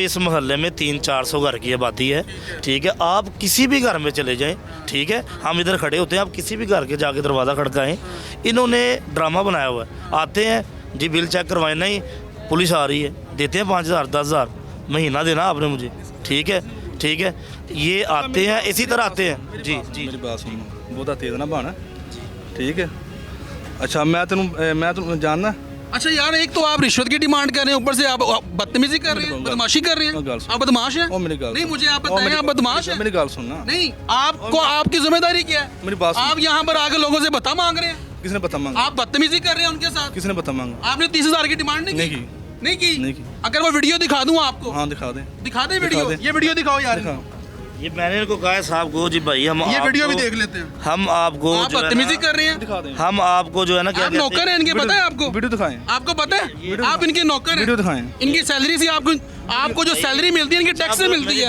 इस मोहल्ले में 300-400 घर की आबादी है, ठीक है। आप किसी भी घर में चले जाएं, ठीक है, हम इधर खड़े होते हैं, आप किसी भी घर के जाके दरवाज़ा खड़काएं। इन्होंने ड्रामा बनाया हुआ है, आते हैं जी बिल चेक करवाए, नहीं पुलिस आ रही है, देते हैं 5,000 10,000 महीना देना आपने मुझे, ठीक है, ठीक है। ये आते हैं इसी तरह आते हैं जी जी। मेरी बात सुनो, बहुता तेज ना बना, ठीक है। अच्छा मैं तेन जानना। अच्छा यार, एक तो आप रिश्वत की डिमांड कर रहे हैं, ऊपर से आप बदतमीजी कर रहे हैं, बदमाशी कर रहे हैं। आप बदमाश हैं? नहीं, मुझे आप बताएं, आप बदमाश हैं? मेरी गाल सुनना। नहीं, आपको आपकी जिम्मेदारी क्या है? मेरी बात सुन। आप यहाँ पर आकर लोगों से बता मांग रहे हैं। किसने पता मांगा? आप बदतमीजी कर रहे हैं उनके साथ। किसने पता मांगा? आपने 30,000 की डिमांड नहीं की? नहीं की? नहीं की। अगर वो वीडियो दिखा दूं आपको? हाँ दिखा दें। दिखा दें वीडियो? दिखा दें। ये वीडियो दिखाओ यार। दिखाओ। ये मैंने इनको कहा है साहब को जी भाई हम ये वीडियो भी आपको- देख लेते हैं। हम आपको आप जो है ना- बदतमीजी कर रहे हैं। दिखा दें। हम आपको जो है ना क्या आप कहते नौकर हैं इनके, पता है आपको? वीडियो दिखाएं। आपको पता है आप इनके नौकर हैं? वीडियो दिखाएं। इनकी सैलरी से आपको जो सैलरी मिलती है इनके टैक्स से मिलती है।